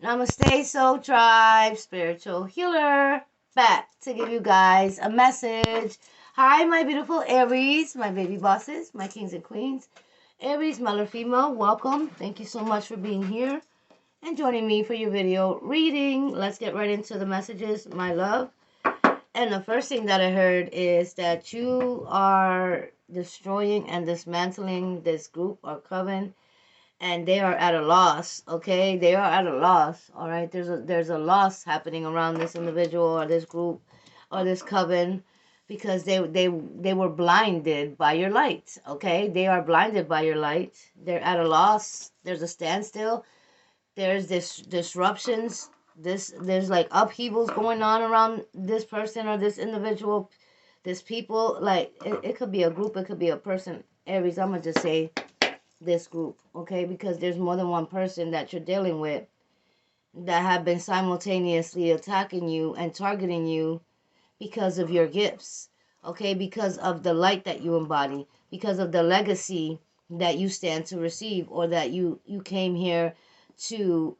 Namaste, Soul Tribe, Spiritual Healer, back to give you guys a message. Hi, my beautiful Aries, my baby bosses, my kings and queens. Aries, male or female, welcome. Thank you so much for being here and joining me for your video reading. Let's get right into the messages, my love. And the first thing that I heard is that you are destroying and dismantling this group or coven, and they are at a loss. Okay, they are at a loss. All right, there's a loss happening around this individual or this group or this coven, because they were blinded by your light. Okay, they are blinded by your light. They're at a loss. There's a standstill. There's this disruptions. There's like upheavals going on around this person or this individual, this people. Like it could be a group, it could be a person. Aries, I'm gonna just say this group, okay? Because there's more than one person that you're dealing with that have been simultaneously attacking you and targeting you because of your gifts, okay? Because of the light that you embody, because of the legacy that you stand to receive, or that you came here to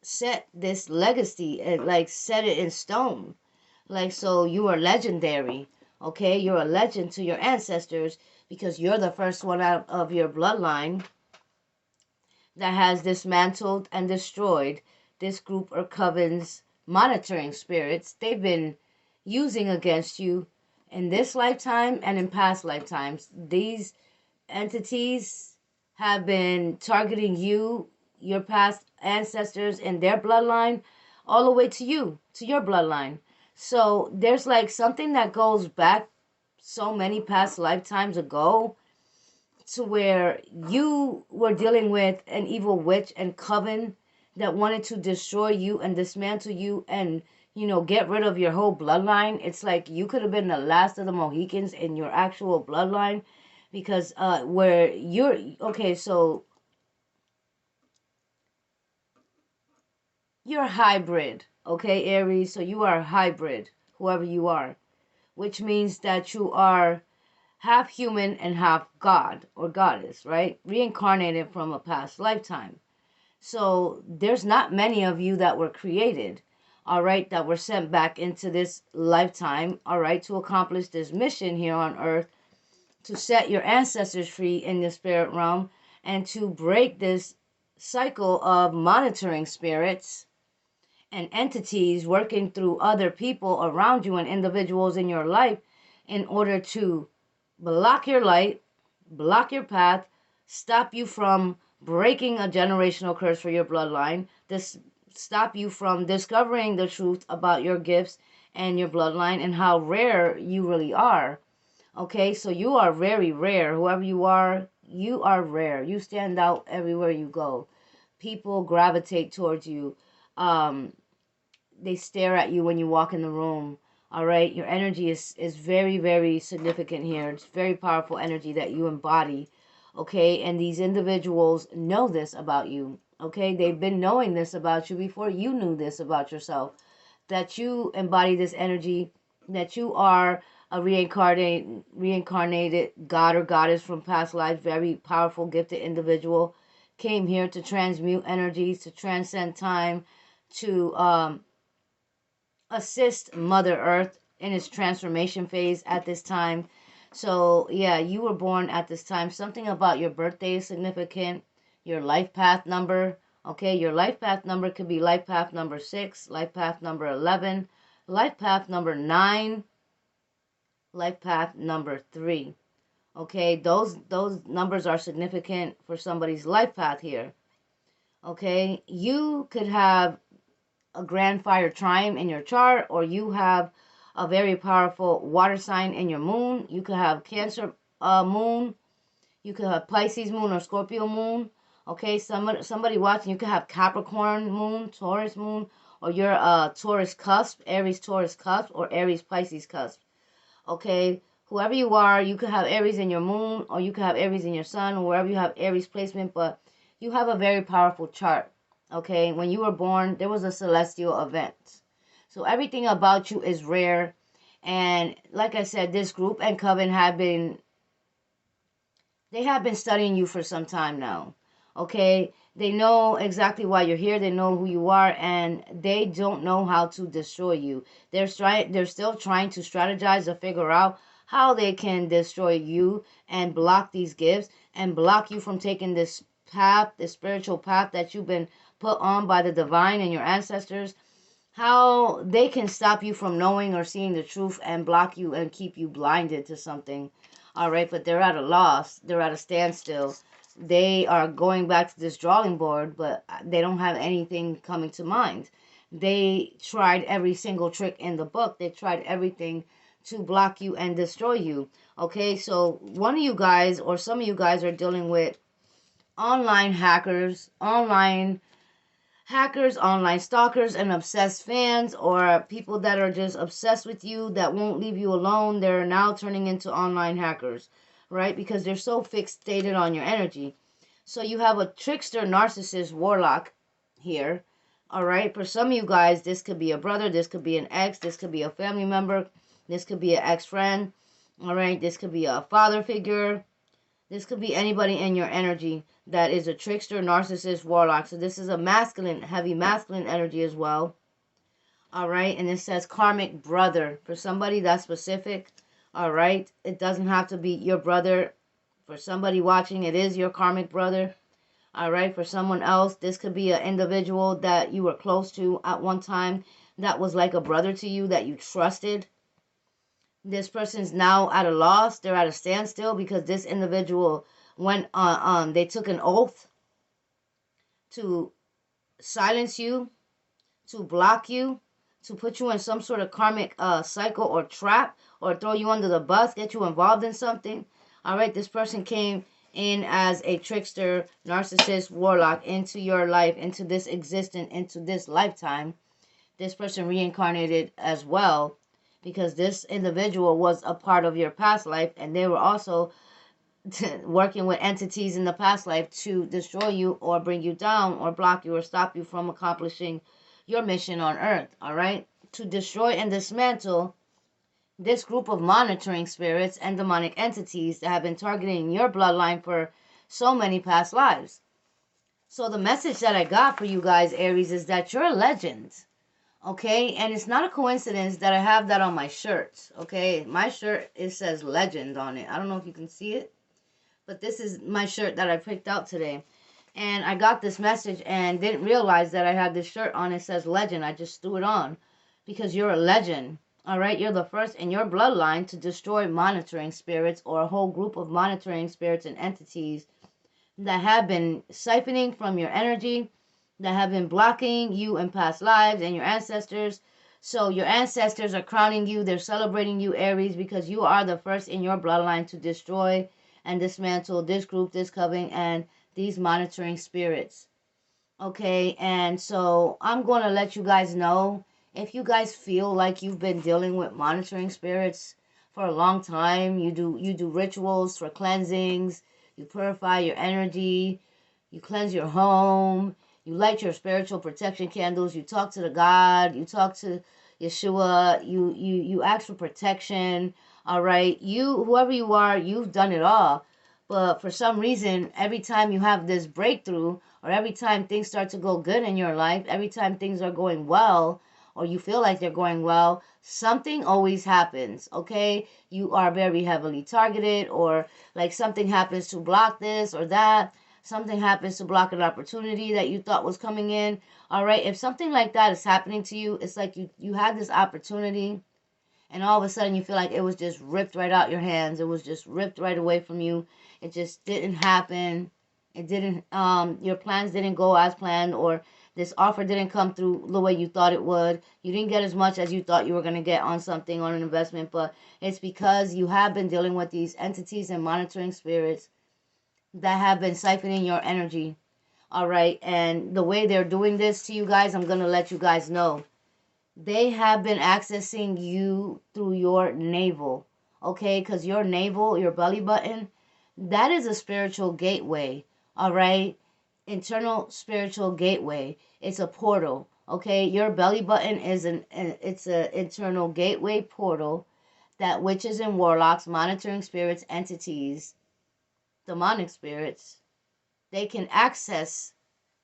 set this legacy and like set it in stone. Like, so you are legendary, okay? You're a legend to your ancestors because you're the first one out of your bloodline that has dismantled and destroyed this group or coven's monitoring spirits they've been using against you in this lifetime and in past lifetimes. These entities have been targeting you, your past ancestors, and their bloodline, all the way to you, to your bloodline. So there's like something that goes back so many past lifetimes ago, to where you were dealing with an evil witch and coven that wanted to destroy you and dismantle you and, you know, get rid of your whole bloodline. It's like you could have been the last of the Mohicans in your actual bloodline, because where you're okay, so you're hybrid, okay, Aries. So you are hybrid, whoever you are, which means that you are half human and half god or goddess, right? Reincarnated from a past lifetime. So there's not many of you that were created, all right, that were sent back into this lifetime, all right, to accomplish this mission here on earth, to set your ancestors free in the spirit realm and to break this cycle of monitoring spirits and entities working through other people around you and individuals in your life in order to block your light, block your path, stop you from breaking a generational curse for your bloodline, this stop you from discovering the truth about your gifts and your bloodline and how rare you really are. Okay, so you are very rare. Whoever you are rare. You stand out everywhere you go. People gravitate towards you. Um, they stare at you when you walk in the room. All right, your energy is very, very significant here. It's very powerful energy that you embody. Okay, and these individuals know this about you. Okay, they've been knowing this about you before you knew this about yourself, that you embody this energy, that you are a reincarnated god or goddess from past lives, very powerful, gifted individual, came here to transmute energies, to transcend time, to assist Mother Earth in its transformation phase at this time. So yeah, you were born at this time. Something about your birthday is significant. Your life path number. Okay, your life path number could be life path number 6, life path number 11, life path number 9, life path number 3. Okay, those numbers are significant for somebody's life path here. Okay, you could have a grand fire trine in your chart, or you have a very powerful water sign in your moon. You could have Cancer moon. You could have Pisces moon or Scorpio moon. Okay, somebody watching, you could have Capricorn moon, Taurus moon, or your Taurus cusp, Aries Taurus cusp, or Aries Pisces cusp. Okay, whoever you are, you could have Aries in your moon, or you could have Aries in your sun, or wherever you have Aries placement, but you have a very powerful chart. Okay, when you were born, there was a celestial event. So everything about you is rare. And like I said, this group and coven they have been studying you for some time now. Okay, They know exactly why you're here. They know who you are, and they don't know how to destroy you. They're still trying to strategize to figure out how they can destroy you and block these gifts and block you from taking this path, this spiritual path that you've been put on by the divine and your ancestors. How they can stop you from knowing or seeing the truth and block you and keep you blinded to something. All right, but they're at a loss. They're at a standstill. They are going back to this drawing board, but they don't have anything coming to mind. They tried every single trick in the book. They tried everything to block you and destroy you. Okay, so one of you guys or some of you guys are dealing with online hackers, online stalkers, and obsessed fans, or people that are just obsessed with you that won't leave you alone. They're now turning into online hackers, right? Because they're so fixated on your energy. So you have a trickster, narcissist, warlock here, all right? For some of you guys, this could be a brother, this could be an ex, this could be a family member, this could be an ex-friend, all right? This could be a father figure. This could be anybody in your energy that is a trickster, narcissist, warlock. So this is a masculine, heavy masculine energy as well. All right. And it says karmic brother. For somebody that's specific. All right. It doesn't have to be your brother. For somebody watching, it is your karmic brother. All right. For someone else, this could be an individual that you were close to at one time that was like a brother to you that you trusted. This person's now at a loss. They're at a standstill because this individual went they took an oath to silence you, to block you, to put you in some sort of karmic cycle or trap, or throw you under the bus, get you involved in something. All right, this person came in as a trickster, narcissist, warlock into your life, into this existence, into this lifetime. This person reincarnated as well, because this individual was a part of your past life, and they were also working with entities in the past life to destroy you or bring you down or block you or stop you from accomplishing your mission on earth. All right, to destroy and dismantle this group of monitoring spirits and demonic entities that have been targeting your bloodline for so many past lives. So the message that I got for you guys, Aries, is that you're a legend. Okay, and it's not a coincidence that I have that on my shirt. Okay, my shirt, it says legend on it. I don't know if you can see it, but this is my shirt that I picked out today. And I got this message and didn't realize that I had this shirt on. It says legend. I just threw it on because you're a legend. All right, you're the first in your bloodline to destroy monitoring spirits or a whole group of monitoring spirits and entities that have been siphoning from your energy, that have been blocking you in past lives and your ancestors. So your ancestors are crowning you. They're celebrating you, Aries, because you are the first in your bloodline to destroy and dismantle this group, this coven, and these monitoring spirits. Okay, and so I'm going to let you guys know, if you guys feel like you've been dealing with monitoring spirits for a long time, you do rituals for cleansings, you purify your energy, you cleanse your home, you light your spiritual protection candles, you talk to the God, you talk to Yeshua, you ask for protection. All right, whoever you are, you've done it all. But for some reason, every time you have this breakthrough, or every time things start to go good in your life, every time things are going well, or you feel like they're going well, something always happens, okay? You are very heavily targeted, or like something happens to block this or that. Something happens to block an opportunity that you thought was coming in. All right, if something like that is happening to you, it's like you had this opportunity, and all of a sudden you feel like it was just ripped right out your hands. It was just ripped right away from you. It just didn't happen. It didn't, your plans didn't go as planned, or this offer didn't come through the way you thought it would. You didn't get as much as you thought you were going to get on something, on an investment, but it's because you have been dealing with these entities and monitoring spirits that have been siphoning your energy. All right, and the way they're doing this to you guys, I'm going to let you guys know. They have been accessing you through your navel, okay? Because your navel, your belly button, that is a spiritual gateway, all right? Internal spiritual gateway. It's a portal, okay? Your belly button is it's an internal gateway portal that witches and warlocks, monitoring spirits, entities, demonic spirits, they can access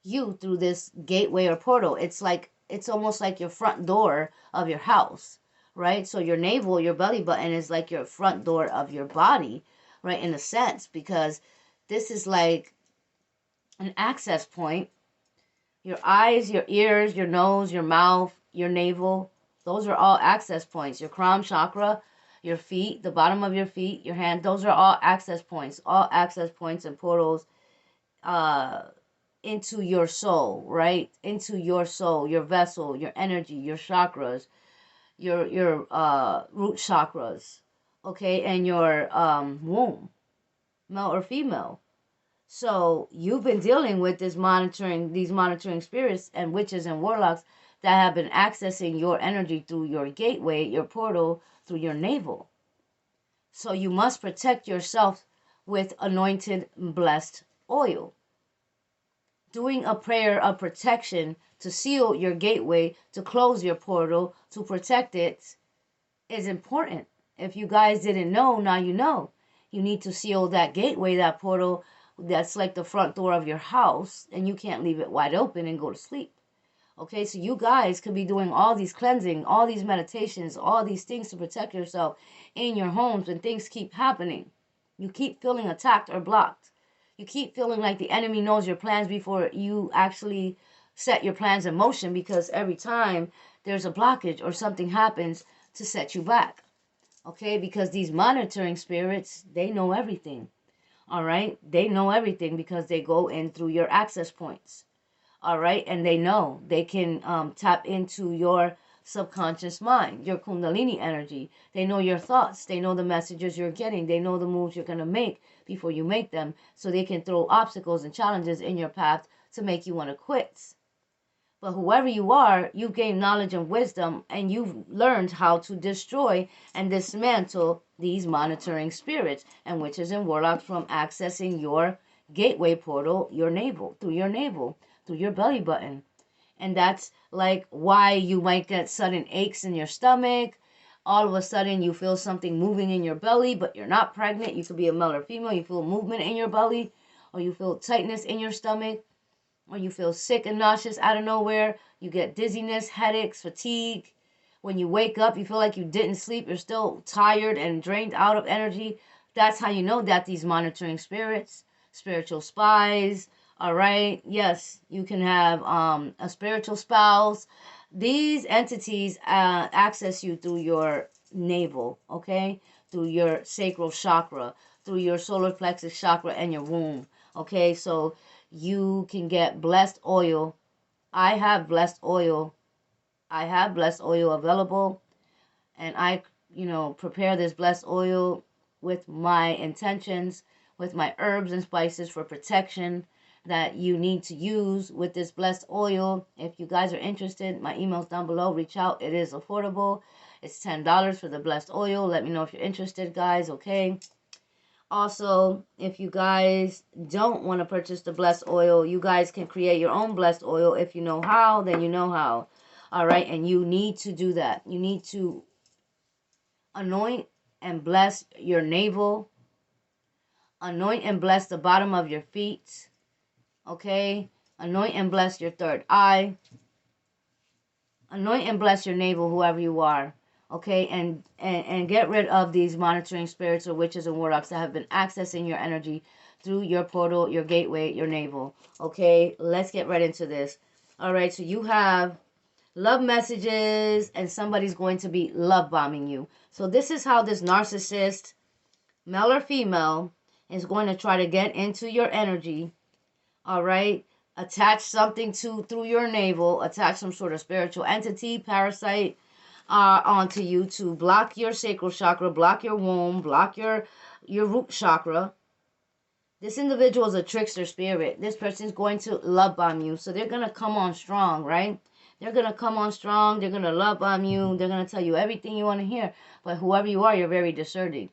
you through this gateway or portal. It's almost like your front door of your house, right? So your navel, your belly button is like your front door of your body, right? In a sense, because this is like an access point. Your eyes, your ears, your nose, your mouth, your navel, those are all access points. Your crown chakra, your feet, the bottom of your feet, your hand, those are all access points and portals uh into your soul, right? Into your soul, your vessel, your energy, your chakras, your root chakras, okay, and your womb, male or female. So you've been dealing with these monitoring spirits and witches and warlocks that have been accessing your energy through your gateway, your portal, through your navel. So you must protect yourself with anointed blessed oil. Doing a prayer of protection to seal your gateway, to close your portal, to protect it is important. If you guys didn't know, now you know. You need to seal that gateway, that portal that's like the front door of your house, and you can't leave it wide open and go to sleep. Okay, so you guys could be doing all these cleansing, all these meditations, all these things to protect yourself in your homes when things keep happening. You keep feeling attacked or blocked. You keep feeling like the enemy knows your plans before you actually set your plans in motion, because every time there's a blockage or something happens to set you back. Okay, because these monitoring spirits, they know everything. All right, they know everything because they go in through your access points. All right, and they know they can tap into your subconscious mind, your kundalini energy. They know your thoughts. They know the messages you're getting. They know the moves you're going to make before you make them, so they can throw obstacles and challenges in your path to make you want to quit. But whoever you are, you've gained knowledge and wisdom, and you've learned how to destroy and dismantle these monitoring spirits and witches and warlocks from accessing your gateway portal, your navel, through your belly button. And that's like why you might get sudden aches in your stomach. All of a sudden you feel something moving in your belly, but you're not pregnant. You could be a male or female. You feel movement in your belly, or you feel tightness in your stomach, or you feel sick and nauseous out of nowhere. You get dizziness, headaches, fatigue. When you wake up, you feel like you didn't sleep. You're still tired and drained out of energy. That's how you know that these monitoring spirits, spiritual spies, all right. Yes, you can have a spiritual spouse. These entities access you through your navel, okay? Through your sacral chakra, through your solar plexus chakra and your womb, okay? So you can get blessed oil. I have blessed oil. I have blessed oil available, and I, prepare this blessed oil with my intentions, with my herbs and spices for protection that you need to use with this blessed oil. If you guys are interested, my email's down below. Reach out. It is affordable. It's $10 for the blessed oil. Let me know if you're interested, guys, okay? Also, if you guys don't want to purchase the blessed oil, you guys can create your own blessed oil. If you know how, then you know how. All right, and you need to do that. You need to anoint and bless your navel. Anoint and bless the bottom of your feet. Okay? Anoint and bless your third eye. Anoint and bless your navel, whoever you are. Okay? And get rid of these monitoring spirits or witches and warlocks that have been accessing your energy through your portal, your gateway, your navel. Okay? Let's get right into this. All right, so you have love messages, and somebody's going to be love bombing you. So this is how this narcissist, male or female, is going to try to get into your energy. All right, attach something through your navel, attach some sort of spiritual entity, parasite onto you to block your sacral chakra, block your womb, block your root chakra. This individual is a trickster spirit. This person's going to love bomb you. So they're going to come on strong, right? They're going to come on strong. They're going to love bomb you. They're going to tell you everything you want to hear. But whoever you are, you're very discerning.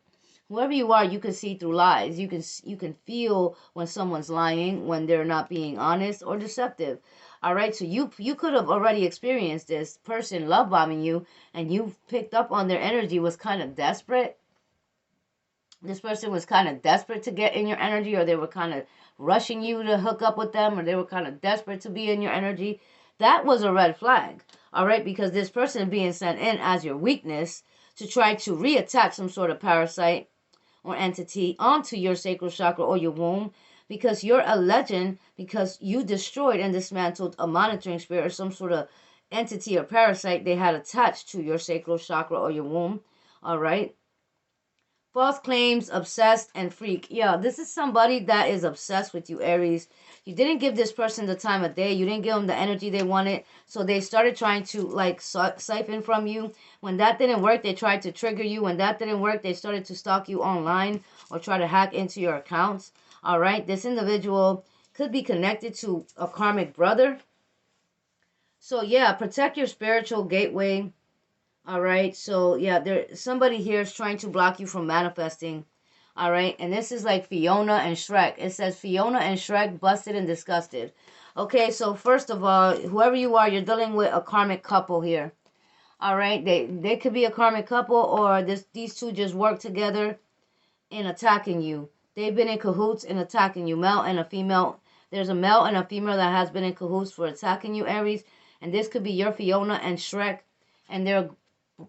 Whoever you are, you can see through lies. You can feel when someone's lying, when they're not being honest or deceptive. All right, so you could have already experienced this person love bombing you, and you picked up on their energy, was kind of desperate. This person was kind of desperate to get in your energy, or they were kind of rushing you to hook up with them, or they were kind of desperate to be in your energy, that was a red flag. All right, because this person is being sent in as your weakness to try to reattach some sort of parasite or entity onto your sacral chakra or your womb, because you're a legend, because you destroyed and dismantled a monitoring spirit or some sort of entity or parasite they had attached to your sacral chakra or your womb. All right. False claims, obsessed, and freak. Yeah, this is somebody that is obsessed with you, Aries. You didn't give this person the time of day. You didn't give them the energy they wanted. So they started trying to like siphon from you. When that didn't work, they tried to trigger you. When that didn't work, they started to stalk you online or try to hack into your accounts. All right. This individual could be connected to a karmic brother. So yeah, protect your spiritual gateway. All right. So yeah, somebody here is trying to block you from manifesting. All right. And this is like Fiona and Shrek. It says Fiona and Shrek busted and disgusted. Okay. So first of all, whoever you are, you're dealing with a karmic couple here. All right. They could be a karmic couple, or these two just work together in attacking you. They've been in cahoots in attacking you, male and a female. There's a male and a female that has been in cahoots for attacking you, Aries. And this could be your Fiona and Shrek. And they're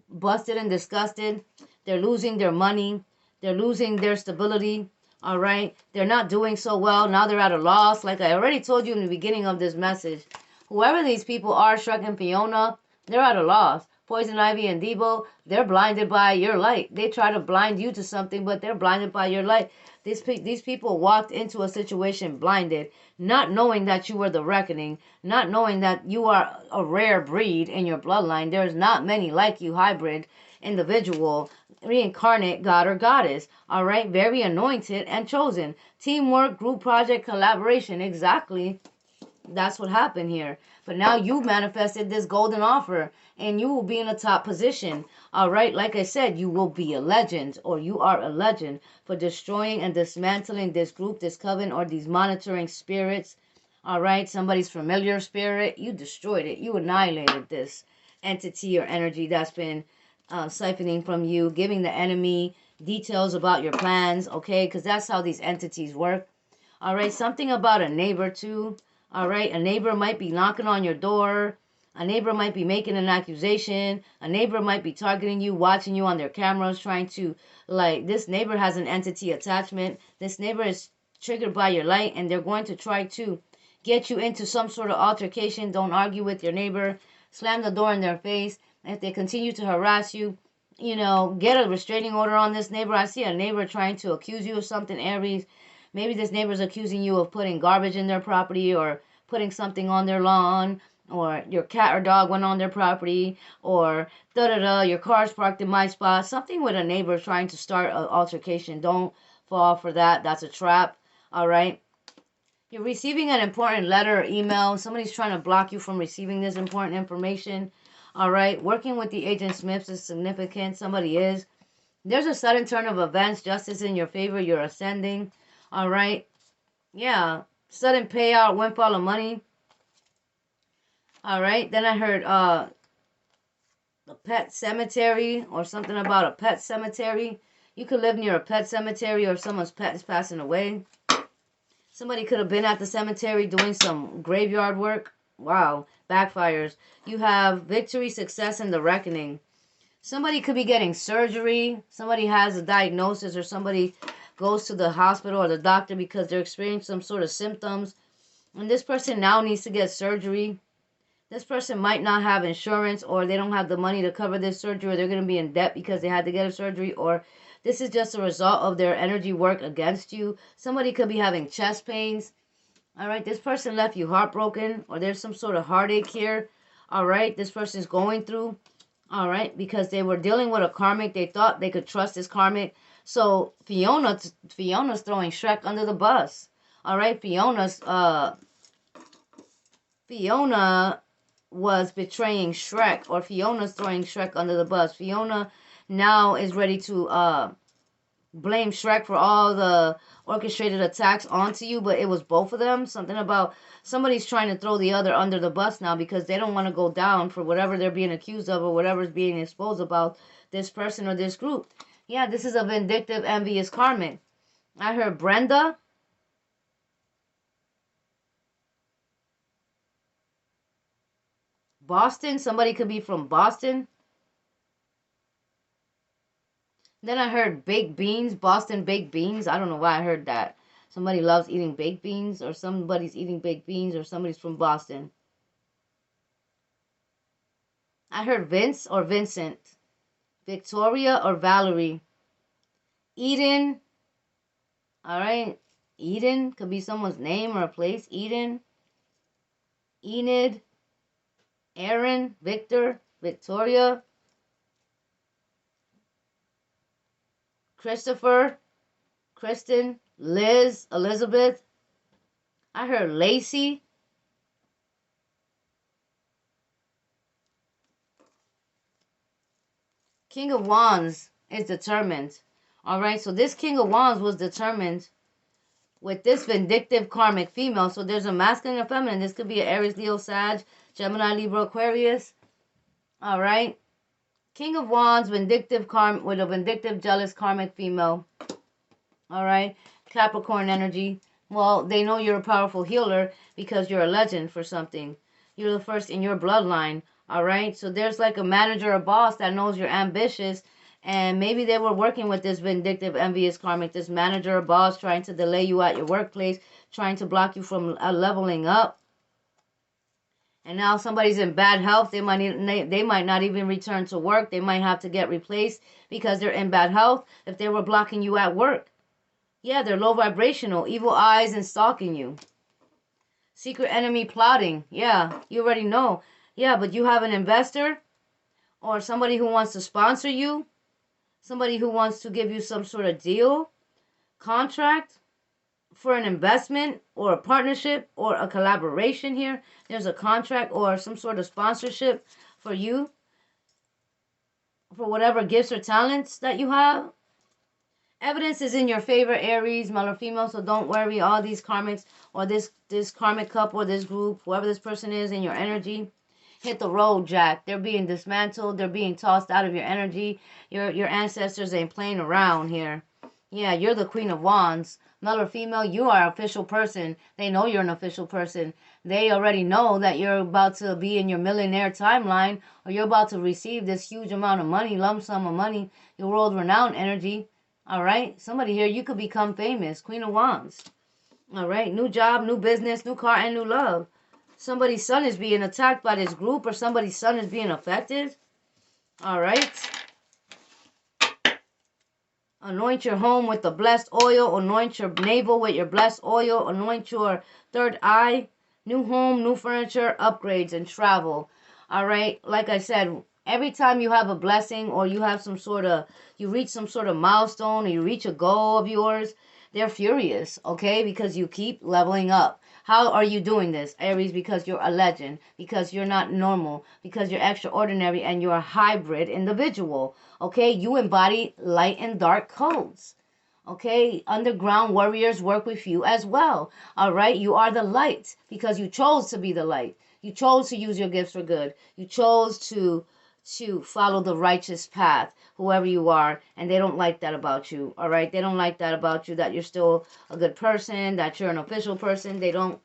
busted and disgusted. They're losing their money. They're losing their stability. All right. They're not doing so well. Now they're at a loss. Like I already told you in the beginning of this message, whoever these people are, Shrek and Fiona, they're at a loss. Poison Ivy and Debo, they're blinded by your light. They try to blind you to something, but they're blinded by your light. These people walked into a situation blinded, not knowing that you were the reckoning, not knowing that you are a rare breed in your bloodline. There's not many like you, hybrid individual, reincarnate god or goddess. All right, very anointed and chosen. Teamwork, group project, collaboration. Exactly. That's what happened here. But now you manifested this golden offer and you will be in a top position. All right. Like I said, you will be a legend, or you are a legend for destroying and dismantling this group, this coven, or these monitoring spirits. All right. Somebody's familiar spirit. You destroyed it. You annihilated this entity or energy that's been siphoning from you, giving the enemy details about your plans. Okay. Because that's how these entities work. All right. Something about a neighbor too. All right, a neighbor might be knocking on your door. A neighbor might be making an accusation. A neighbor might be targeting you, watching you on their cameras, trying to, like, this neighbor has an entity attachment. This neighbor is triggered by your light, and they're going to try to get you into some sort of altercation. Don't argue with your neighbor. Slam the door in their face. If they continue to harass you, get a restraining order on this neighbor. I see a neighbor trying to accuse you of something, Aries. Maybe this neighbor's accusing you of putting garbage in their property, or putting something on their lawn, or your cat or dog went on their property, or your car's parked in my spot. Something with a neighbor trying to start an altercation. Don't fall for that. That's a trap. All right. You're receiving an important letter or email. Somebody's trying to block you from receiving this important information. All right. Working with the Agent Smiths is significant. Somebody is. There's a sudden turn of events. Justice in your favor. You're ascending. All right. Yeah. Sudden payout, windfall of money. All right. Then I heard a pet cemetery, or something about a pet cemetery. You could live near a pet cemetery, or someone's pet is passing away. Somebody could have been at the cemetery doing some graveyard work. Wow. Backfires. You have victory, success, and the reckoning. Somebody could be getting surgery. Somebody has a diagnosis, or somebody goes to the hospital or the doctor because they're experiencing some sort of symptoms. And this person now needs to get surgery. This person might not have insurance, or they don't have the money to cover this surgery, or they're going to be in debt because they had to get a surgery, or this is just a result of their energy work against you. Somebody could be having chest pains. All right, this person left you heartbroken, or there's some sort of heartache here. All right, this person is going through. All right, because they were dealing with a karmic. They thought they could trust this karmic. So Fiona's throwing Shrek under the bus. All right, Fiona was betraying Shrek, or Fiona's throwing Shrek under the bus. Fiona now is ready to blame Shrek for all the orchestrated attacks onto you, but it was both of them. Something about somebody's trying to throw the other under the bus now because they don't want to go down for whatever they're being accused of, or whatever's being exposed about this person or this group. Yeah, this is a vindictive, envious karmic. I heard Brenda. Boston. Somebody could be from Boston. Then I heard baked beans, Boston baked beans. I don't know why I heard that. Somebody loves eating baked beans, or somebody's eating baked beans, or somebody's from Boston. I heard Vince or Vincent. Victoria or Valerie. Eden. All right. Eden could be someone's name or a place. Eden. Enid. Aaron. Victor. Victoria. Christopher. Kristen. Liz. Elizabeth. I heard Lacey. King of Wands is determined. All right, so this King of Wands was determined with this vindictive karmic female. So there's a masculine and a feminine. This could be an Aries, Leo, Sag, Gemini, Libra, Aquarius. All right. King of Wands, vindictive with a vindictive, jealous karmic female. All right. Capricorn energy. Well, they know you're a powerful healer because you're a legend for something. You're the first in your bloodline. All right. So there's like a manager or boss that knows you're ambitious. And maybe they were working with this vindictive, envious karmic, this manager or boss trying to delay you at your workplace, trying to block you from leveling up. And now somebody's in bad health. They might not even return to work. They might have to get replaced because they're in bad health if they were blocking you at work. Yeah, they're low vibrational, evil eyes and stalking you. Secret enemy plotting. Yeah, you already know. Yeah, but you have an investor or somebody who wants to sponsor you. Somebody who wants to give you some sort of deal, contract for an investment or a partnership or a collaboration here. There's a contract or some sort of sponsorship for you for whatever gifts or talents that you have. Evidence is in your favor, Aries, male or female, so don't worry. All these karmics or this karmic couple or this group, whoever this person is in your energy, hit the road, Jack. They're being dismantled. They're being tossed out of your energy. Your ancestors ain't playing around here. Yeah, you're the Queen of Wands. Male or female, you are an official person. They know you're an official person. They already know that you're about to be in your millionaire timeline or you're about to receive this huge amount of money, lump sum of money, your world-renowned energy. All right? Somebody here, you could become famous. Queen of Wands. All right? New job, new business, new car, and new love. Somebody's son is being attacked by this group or somebody's son is being affected. All right. Anoint your home with the blessed oil. Anoint your navel with your blessed oil. Anoint your third eye. New home, new furniture, upgrades, and travel. All right. Like I said, every time you have a blessing or you have you reach some sort of milestone or you reach a goal of yours, they're furious, okay? Because you keep leveling up. How are you doing this, Aries? Because you're a legend, because you're not normal, because you're extraordinary, and you're a hybrid individual, okay? You embody light and dark codes, okay? Underground warriors work with you as well, all right? You are the light because you chose to be the light. You chose to use your gifts for good. You chose to follow the righteous path, whoever you are, and they don't like that about you, all right? They don't like that about you, that you're still a good person, that you're an official person. They don't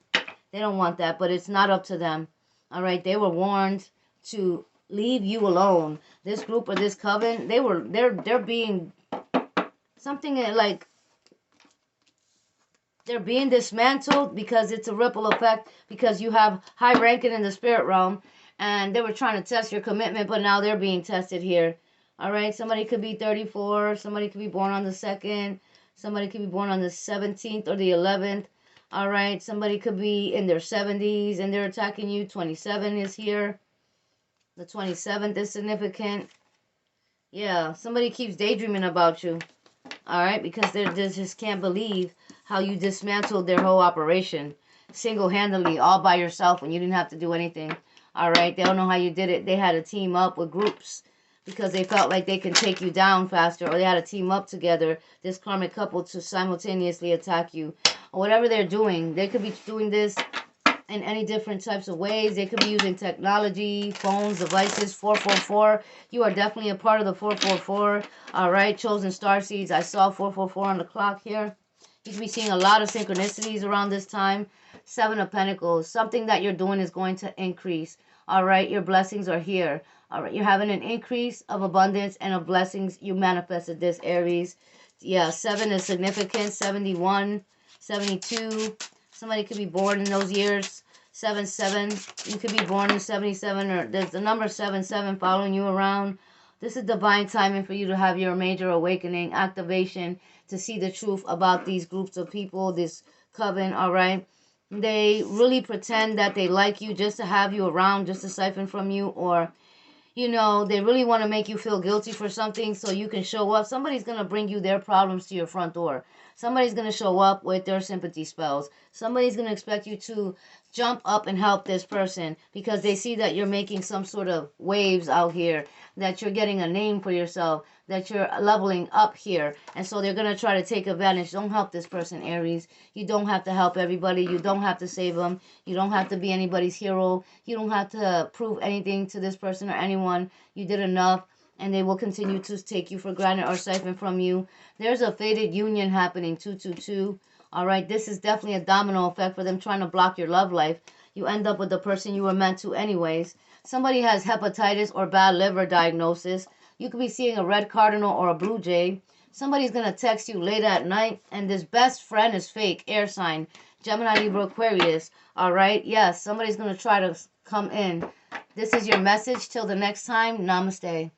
want that, but it's not up to them, all right? They were warned to leave you alone. This group or this coven, they're being something like they're being dismantled because it's a ripple effect, because you have high ranking in the spirit realm. And they were trying to test your commitment, but now they're being tested here. All right, somebody could be 34. Somebody could be born on the 2nd. Somebody could be born on the 17th or the 11th. All right, somebody could be in their 70s and they're attacking you. 27 is here. The 27th is significant. Yeah, somebody keeps daydreaming about you. All right, because they just can't believe how you dismantled their whole operation single-handedly, all by yourself, when you didn't have to do anything. All right, they don't know how you did it. They had to team up with groups because they felt like they can take you down faster, or they had to team up together, this karmic couple, to simultaneously attack you. Or whatever they're doing, they could be doing this in any different types of ways. They could be using technology, phones, devices. 444. You are definitely a part of the 444. All right, chosen star seeds. I saw 444 on the clock here. You could be seeing a lot of synchronicities around this time. 7 of Pentacles. Something that you're doing is going to increase. All right, your blessings are here. All right, you're having an increase of abundance and of blessings. You manifested this, Aries. Yeah, 7 is significant. 71, 72. Somebody could be born in those years. 7, 7. You could be born in 77, or there's the number 7, 7 following you around. This is divine timing for you to have your major awakening, activation, to see the truth about these groups of people, this coven, all right? They really pretend that they like you just to have you around, just to siphon from you, or you know, they really want to make you feel guilty for something so you can show up. Somebody's going to bring you their problems to your front door. Somebody's going to show up with their sympathy spells. Somebody's going to expect you to jump up and help this person because they see that you're making some sort of waves out here, that you're getting a name for yourself, that you're leveling up here. And so they're going to try to take advantage. Don't help this person, Aries. You don't have to help everybody. You don't have to save them. You don't have to be anybody's hero. You don't have to prove anything to this person or anyone. You did enough, and they will continue to take you for granted or siphon from you. There's a fated union happening, 222. All right, this is definitely a domino effect for them trying to block your love life. You end up with the person you were meant to anyways. Somebody has hepatitis or bad liver diagnosis. You could be seeing a red cardinal or a blue jay. Somebody's going to text you late at night, and this best friend is fake, air sign, Gemini, Libra, Aquarius. All right, yes, somebody's going to try to come in. This is your message. Till the next time, namaste.